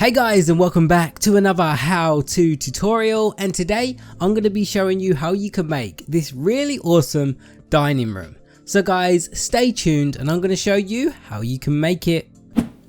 Hey guys, and welcome back to another how-to tutorial, and today I'm going to be showing you how you can make this really awesome dining room. So guys, stay tuned and I'm going to show you how you can make it.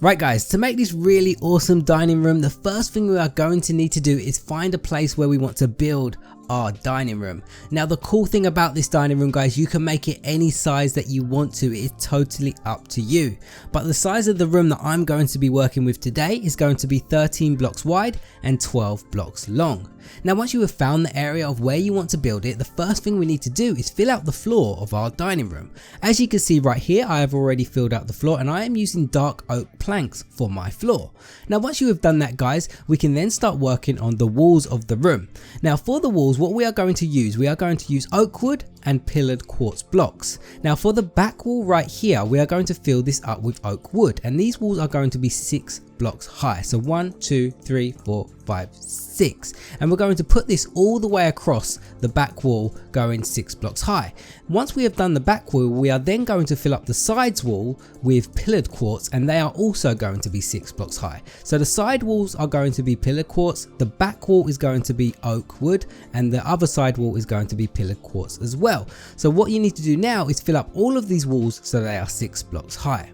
Right guys, to make this really awesome dining room, the first thing we are going to need to do is find a place where we want to build our dining room. Now the cool thing about this dining room guys, you can make it any size that you want to. It's totally up to you, but the size of the room that I'm going to be working with today is going to be 13 blocks wide and 12 blocks long. Now once you have found the area of where you want to build it, the first thing we need to do is fill out the floor of our dining room. As you can see right here, I have already filled out the floor and I am using dark oak planks for my floor. Now once you have done that guys, we can then start working on the walls of the room. Now for the walls, what we are going to use oak wood and pillared quartz blocks. Now for the back wall right here, we are going to fill this up with oak wood, and these walls are going to be 6 blocks high. So 1, 2, 3, 4, 5, 6. And we're going to put this all the way across the back wall, going 6 blocks high. Once we have done the back wall, we are then going to fill up the sides wall with pillared quartz, and they are also going to be 6 blocks high. So the side walls are going to be pillared quartz, the back wall is going to be oak wood, and the other side wall is going to be pillared quartz as well. So what you need to do now is fill up all of these walls so they are 6 blocks high.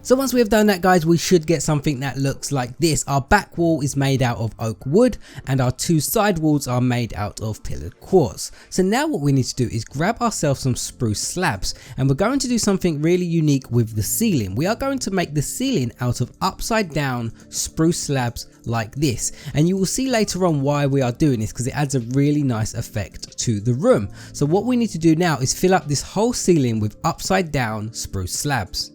So once we have done that guys, we should get something that looks like this. Our back wall is made out of oak wood and our 2 side walls are made out of pillared quartz. So now what we need to do is grab ourselves some spruce slabs, and we're going to do something really unique with the ceiling. We are going to make the ceiling out of upside down spruce slabs like this, and you will see later on why we are doing this, because it adds a really nice effect to the room. So what we need to do now is fill up this whole ceiling with upside down spruce slabs.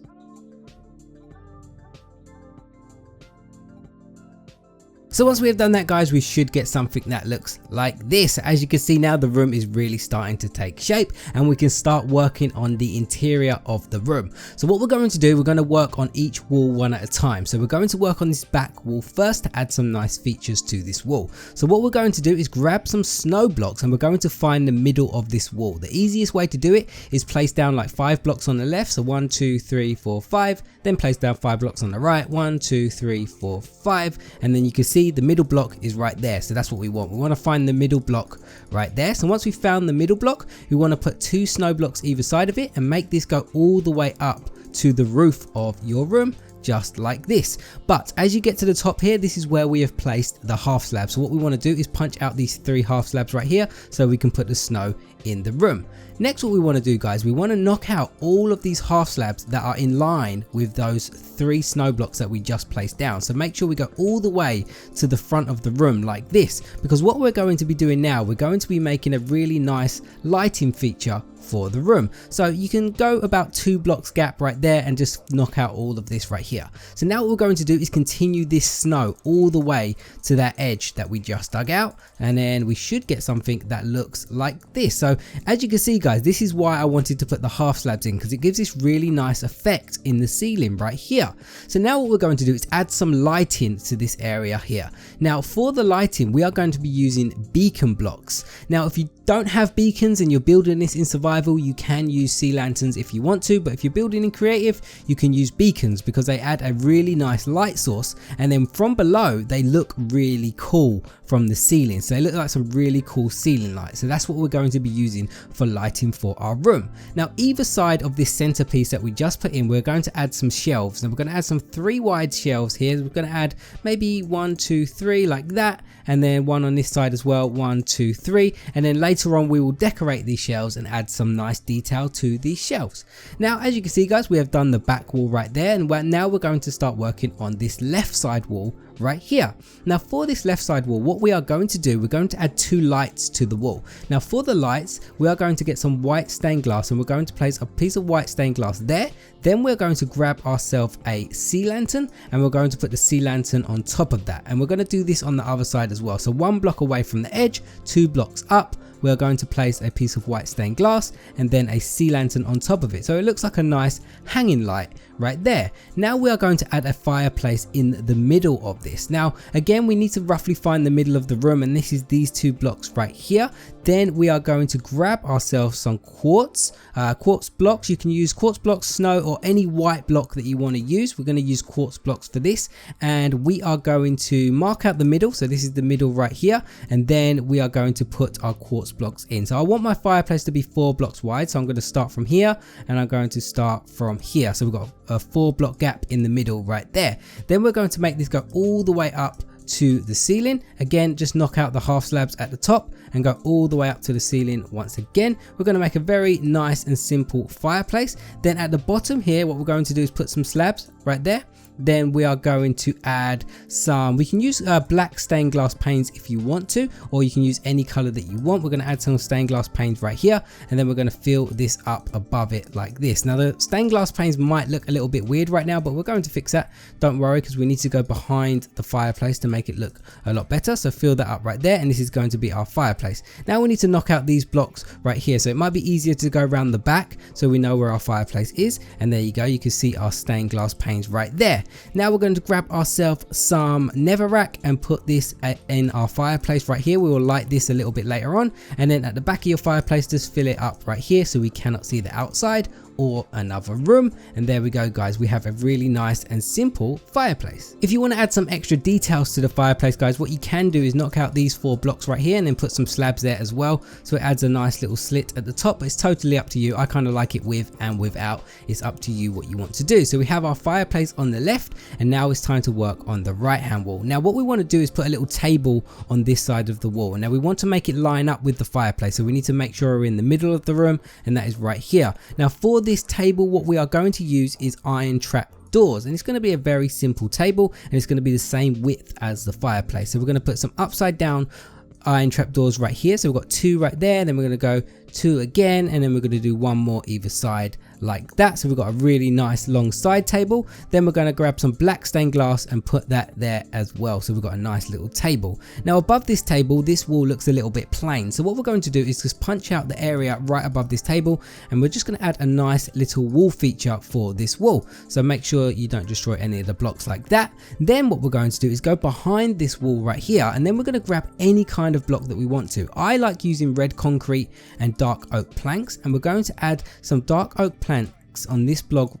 So once we have done that guys, we should get something that looks like this. As you can see now, the room is really starting to take shape and we can start working on the interior of the room. So what we're going to do, we're going to work on each wall one at a time. So we're going to work on this back wall first to add some nice features to this wall. So what we're going to do is grab some snow blocks and we're going to find the middle of this wall. The easiest way to do it is place down like 5 blocks on the left. So 1, 2, 3, 4, 5, then place down 5 blocks on the right. 1, 2, 3, 4, 5, and then you can see the middle block is right there. So that's what we want. We want to find the middle block right there. So once we've found the middle block, we want to put 2 snow blocks either side of it and make this go all the way up to the roof of your room, just like this. But as you get to the top here, this is where we have placed the half slab. So what we want to do is punch out these 3 half slabs right here so we can put the snow in the room. Next, what we want to do guys, we want to knock out all of these half slabs that are in line with those 3 snow blocks that we just placed down. So make sure we go all the way to the front of the room like this, because what we're going to be doing now, we're going to be making a really nice lighting feature for the room. So you can go about 2 blocks gap right there and just knock out all of this right here. So now what we're going to do is continue this snow all the way to that edge that we just dug out, and then we should get something that looks like this. So as you can see guys, this is why I wanted to put the half slabs in, because it gives this really nice effect in the ceiling right here. So now what we're going to do is add some lighting to this area here. Now for the lighting, we are going to be using beacon blocks. Now if you don't have beacons and you're building this in survival, you can use sea lanterns if you want to, but if you're building in creative, you can use beacons because they add a really nice light source, and then from below they look really cool from the ceiling. So they look like some really cool ceiling lights. So that's what we're going to be using for lighting for our room. Now either side of this centerpiece that we just put in, we're going to add some shelves, and we're going to add some 3 wide shelves here. We're going to add maybe 1, 2, 3 like that, and then 1 on this side as well, 1, 2, 3, and then later on we will decorate these shelves and add some nice detail to these shelves. Now as you can see guys, we have done the back wall right there, and now we're going to start working on this left side wall right here. Now for this left side wall, what we are going to do, we're going to add 2 lights to the wall. Now for the lights, we are going to get some white stained glass, and we're going to place a piece of white stained glass there. Then we're going to grab ourselves a sea lantern, and we're going to put the sea lantern on top of that, and we're going to do this on the other side as well. So 1 block away from the edge, 2 blocks up, we are going to place a piece of white stained glass and then a sea lantern on top of it. So it looks like a nice hanging light right there. Now we are going to add a fireplace in the middle of this. Now again, we need to roughly find the middle of the room, and this is these two blocks right here. Then we are going to grab ourselves some quartz blocks. You can use quartz blocks, snow, or any white block that you want to use. We're going to use quartz blocks for this, and we are going to mark out the middle. So this is the middle right here, and then we are going to put our quartz blocks in. So I want my fireplace to be 4 blocks wide, so I'm going to start from here and I'm going to start from here. So we've got a 4 block gap in the middle right there. Then we're going to make this go all the way up to the ceiling. Again, just knock out the half slabs at the top and go all the way up to the ceiling. Once again, we're going to make a very nice and simple fireplace. Then at the bottom here, what we're going to do is put some slabs right there. Then we are going to add some, we can use black stained glass panes if you want to, or you can use any color that you want. We're going to add some stained glass panes right here, and then we're going to fill this up above it like this. Now the stained glass panes might look a little bit weird right now, but we're going to fix that. Don't worry, because we need to go behind the fireplace to make it look a lot better. So fill that up right there, and this is going to be our fireplace. Now we need to knock out these blocks right here, so it might be easier to go around the back so we know where our fireplace is. And there you go, you can see our stained glass panes right there. Now we're going to grab ourselves some netherrack and put this in our fireplace right here. We will light this a little bit later on, and then at the back of your fireplace, just fill it up right here so we cannot see the outside or another room. And there we go, guys, we have a really nice and simple fireplace. If you want to add some extra details to the fireplace, guys, what you can do is knock out these 4 blocks right here and then put some slabs there as well, so it adds a nice little slit at the top. But it's totally up to you. I kind of like it with and without. It's up to you what you want to do. So we have our fireplace on the left, and now it's time to work on the right hand wall. Now what we want to do is put a little table on this side of the wall, and now we want to make it line up with the fireplace, so we need to make sure we're in the middle of the room, and that is right here. Now for this table, what we are going to use is iron trap doors, and it's going to be a very simple table, and it's going to be the same width as the fireplace. So we're going to put some upside down iron trap doors right here. So we've got 2 right there, then we're going to go 2 again, and then we're going to do 1 more either side like that. So we've got a really nice long side table. Then we're going to grab some black stained glass and put that there as well. So we've got a nice little table. Now above this table, this wall looks a little bit plain. So what we're going to do is just punch out the area right above this table, and we're just going to add a nice little wall feature for this wall. So make sure you don't destroy any of the blocks like that. Then what we're going to do is go behind this wall right here, and then we're going to grab any kind of block that we want to. I like using red concrete and dark oak planks, and we're going to add some dark oak planks on this block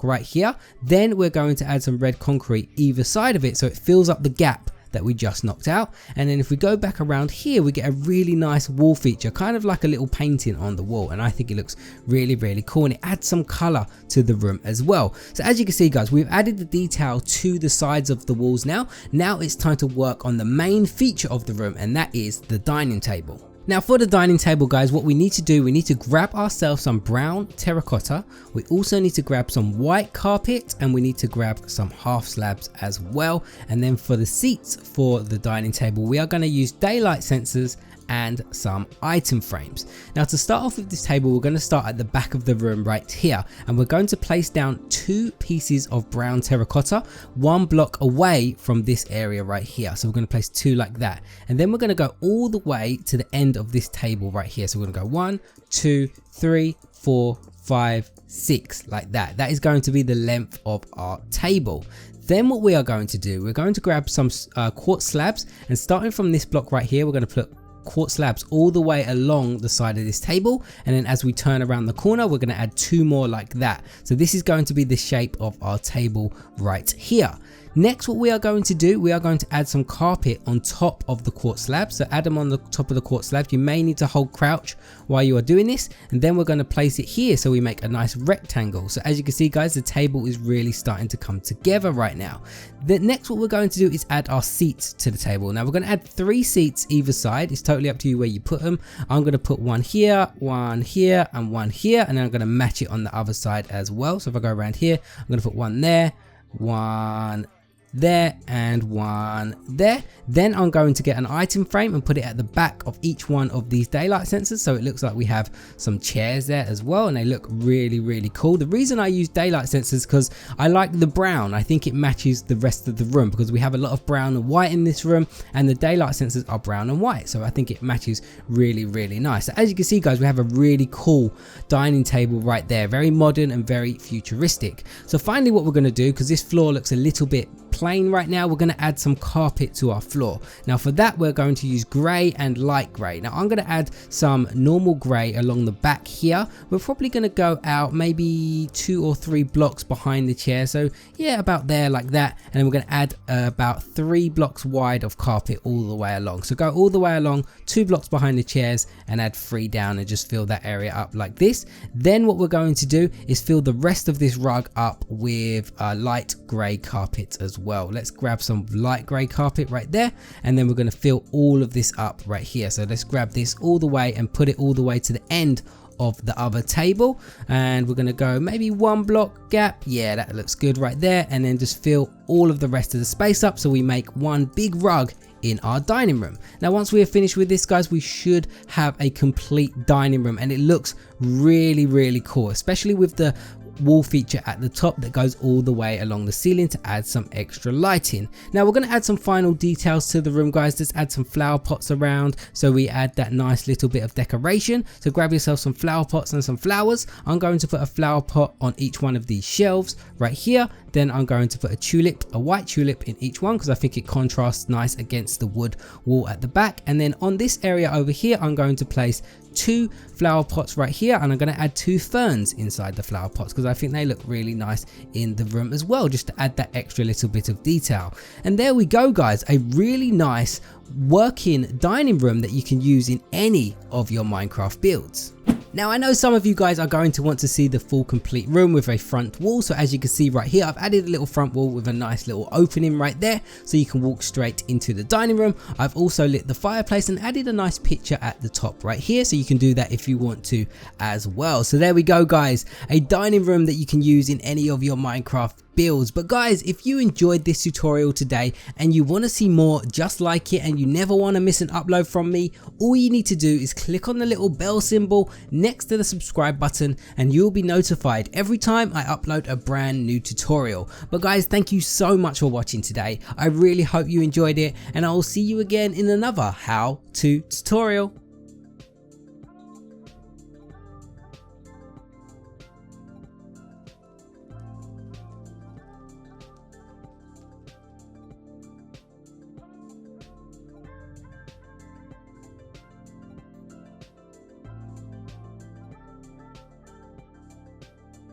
right here. Then we're going to add some red concrete either side of it, so it fills up the gap that we just knocked out. And then if we go back around here, we get a really nice wall feature, kind of like a little painting on the wall, and I think it looks really, really cool, and it adds some color to the room as well. So as you can see, guys, we've added the detail to the sides of the walls. Now it's time to work on the main feature of the room, and that is the dining table. Now for the dining table, guys, what we need to do, we need to grab ourselves some brown terracotta. We also need to grab some white carpet, and we need to grab some half slabs as well. And then for the seats for the dining table, we are going to use daylight sensors and some item frames. Now to start off with this table, we're going to start at the back of the room right here, and we're going to place down 2 pieces of brown terracotta 1 block away from this area right here. So we're going to place 2 like that, and then we're going to go all the way to the end of this table right here. So we're going to go 1, 2, 3, 4, 5, 6 like that. That is going to be the length of our table. Then what we are going to do, we're going to grab some quartz slabs, and starting from this block right here, we're going to put quartz slabs all the way along the side of this table, and then as we turn around the corner, we're going to add 2 more like that. So this is going to be the shape of our table right here. Next, what we are going to do, we are going to add some carpet on top of the quartz slab. So add them on the top of the quartz slab. You may need to hold crouch while you are doing this, and then we're going to place it here so we make a nice rectangle. So as you can see, guys, the table is really starting to come together right now. The next, what we're going to do is add our seats to the table. Now we're going to add 3 seats either side. It's totally up to you where you put them. I'm going to put 1 here, 1 here, and 1 here, and then I'm going to match it on the other side as well. So if I go around here, I'm going to put 1 there, 1 there, and 1 there. Then I'm going to get an item frame and put it at the back of each one of these daylight sensors, so it looks like we have some chairs there as well, and they look really, really cool. The reason I use daylight sensors because I like the brown. I think it matches the rest of the room because we have a lot of brown and white in this room, and the daylight sensors are brown and white, so I think it matches really, really nice. So as you can see, guys, we have a really cool dining table right there, very modern and very futuristic. So finally, what we're going to do, because this floor looks a little bit plain right now, we're going to add some carpet to our floor. Now for that, we're going to use grey and light grey. Now I'm going to add some normal grey along the back here. We're probably going to go out maybe 2 or 3 blocks behind the chair. So yeah, about there like that. And then we're going to add about 3 blocks wide of carpet all the way along. So go all the way along, 2 blocks behind the chairs and add 3 down and just fill that area up like this. Then what we're going to do is fill the rest of this rug up with light grey carpet as well. Let's grab some light grey carpet right there, and then we're going to fill all of this up right here. So let's grab this all the way and put it all the way to the end of the other table, and we're going to go maybe 1 block gap. Yeah, that looks good right there. And then just fill all of the rest of the space up so we make one big rug in our dining room. Now once we are finished with this, guys, we should have a complete dining room, and it looks really cool, especially with the wall feature at the top that goes all the way along the ceiling to add some extra lighting. Now we're going to add some final details to the room, guys. Let's add some flower pots around so we add that nice little bit of decoration. So grab yourself some flower pots and some flowers. I'm going to put a flower pot on each one of these shelves right here. Then I'm going to put a white tulip in each one because I think it contrasts nice against the wood wall at the back. And then on this area over here, I'm going to place 2 flower pots right here, and I'm going to add 2 ferns inside the flower pots because I think they look really nice in the room as well, just to add that extra little bit of detail. And there we go, guys, a really nice working dining room that you can use in any of your Minecraft builds. Now I know some of you guys are going to want to see the full complete room with a front wall, so as you can see right here, I've added a little front wall with a nice little opening right there so you can walk straight into the dining room. I've also lit the fireplace and added a nice picture at the top right here, so you can do that if you want to as well. So there we go, guys, a dining room that you can use in any of your Minecraft builds. But guys, if you enjoyed this tutorial today and you want to see more just like it and you never want to miss an upload from me, all you need to do is click on the little bell symbol next to the subscribe button and you'll be notified every time I upload a brand new tutorial. But guys, thank you so much for watching today. I really hope you enjoyed it, and I will see you again in another how to tutorial.